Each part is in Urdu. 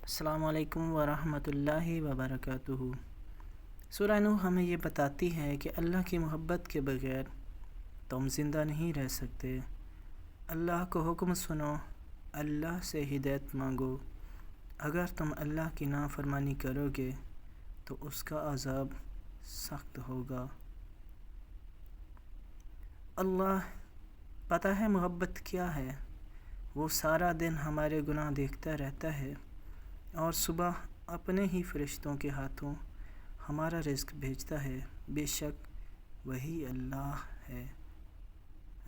السلام علیکم ورحمۃ اللہ وبرکاتہ۔ سورہ نوح ہمیں یہ بتاتی ہے کہ اللہ کی محبت کے بغیر تم زندہ نہیں رہ سکتے۔ اللہ کو حکم سنو، اللہ سے ہدایت مانگو۔ اگر تم اللہ کی نافرمانی کرو گے تو اس کا عذاب سخت ہوگا۔ اللہ پتہ ہے محبت کیا ہے۔ وہ سارا دن ہمارے گناہ دیکھتا رہتا ہے اور صبح اپنے ہی فرشتوں کے ہاتھوں ہمارا رزق بھیجتا ہے۔ بے شک وہی اللہ ہے۔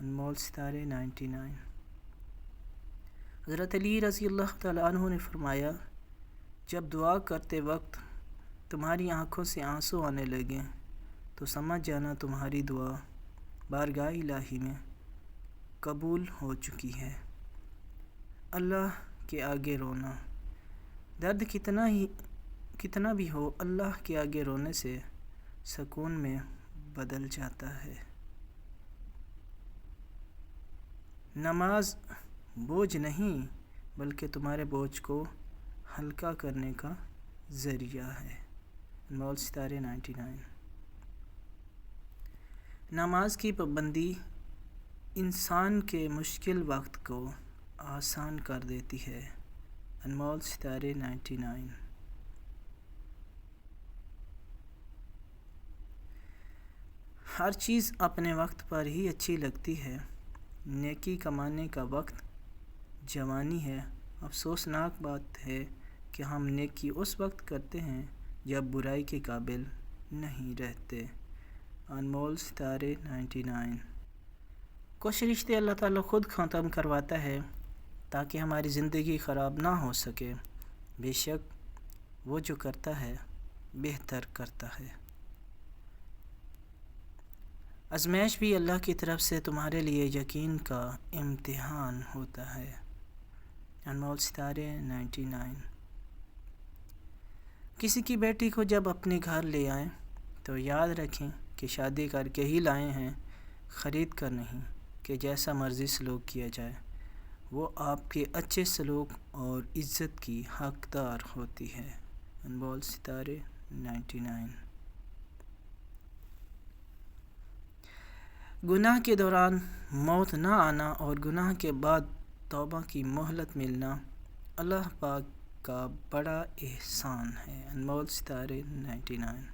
انمول ستارے 99۔ حضرت علی رضی اللہ تعالیٰ عنہ نے فرمایا، جب دعا کرتے وقت تمہاری آنکھوں سے آنسو آنے لگیں تو سمجھ جانا تمہاری دعا بارگاہ الہی میں قبول ہو چکی ہے۔ اللہ کے آگے رونا، درد کتنا بھی ہو، اللہ کے آگے رونے سے سکون میں بدل جاتا ہے۔ نماز بوجھ نہیں بلکہ تمہارے بوجھ کو ہلکا کرنے کا ذریعہ ہے۔ انمول ستارے 99۔ نماز کی پابندی انسان کے مشکل وقت کو آسان کر دیتی ہے۔ انمول ستارے 99۔ ہر چیز اپنے وقت پر ہی اچھی لگتی ہے۔ نیکی کمانے کا وقت جوانی ہے۔ افسوسناک بات ہے کہ ہم نیکی اس وقت کرتے ہیں جب برائی کے قابل نہیں رہتے۔ انمول ستارے 99۔ کچھ رشتے اللہ تعالیٰ خود ختم کرواتا ہے تاکہ ہماری زندگی خراب نہ ہو سکے۔ بے شک وہ جو کرتا ہے بہتر کرتا ہے۔ آزمائش بھی اللہ کی طرف سے تمہارے لیے یقین کا امتحان ہوتا ہے۔ انمول ستارے 99۔ کسی کی بیٹی کو جب اپنے گھر لے آئیں تو یاد رکھیں کہ شادی کر کے ہی لائے ہیں، خرید کر نہیں کہ جیسا مرضی سلوک کیا جائے۔ وہ آپ کے اچھے سلوک اور عزت کی حقدار ہوتی ہے۔ انمول ستارے 99۔ گناہ کے دوران موت نہ آنا اور گناہ کے بعد توبہ کی مہلت ملنا اللہ پاک کا بڑا احسان ہے۔ انمول ستارے 99۔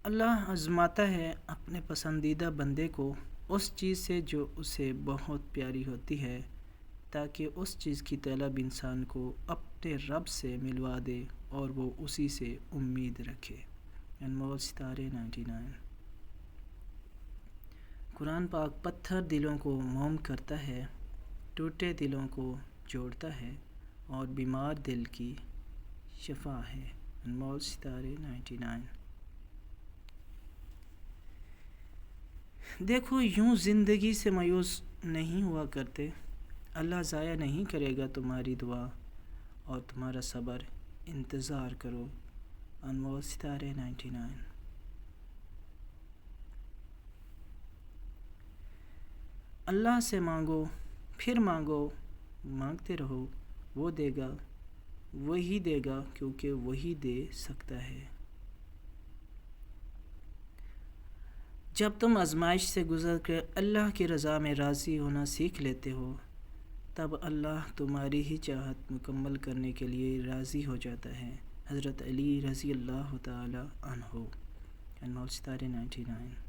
اللہ آزماتا ہے اپنے پسندیدہ بندے کو اس چیز سے جو اسے بہت پیاری ہوتی ہے تاکہ اس چیز کی طلب انسان کو اپنے رب سے ملوا دے اور وہ اسی سے امید رکھے۔ انمول ستارے 99۔ قرآن پاک پتھر دلوں کو موم کرتا ہے، ٹوٹے دلوں کو جوڑتا ہے اور بیمار دل کی شفا ہے۔ انمول ستارے 99۔ دیکھو یوں زندگی سے مایوس نہیں ہوا کرتے۔ اللہ ضائع نہیں کرے گا تمہاری دعا اور تمہارا صبر۔ انتظار کرو۔ انمول ستارے 99۔ اللہ سے مانگو، پھر مانگو، مانگتے رہو، وہ دے گا، وہی دے گا کیونکہ وہی دے سکتا ہے۔ جب تم آزمائش سے گزر کر اللہ کی رضا میں راضی ہونا سیکھ لیتے ہو تب اللہ تمہاری ہی چاہت مکمل کرنے کے لیے راضی ہو جاتا ہے۔ حضرت علی رضی اللہ تعالیٰ عنہ۔ انمول ستارے 99۔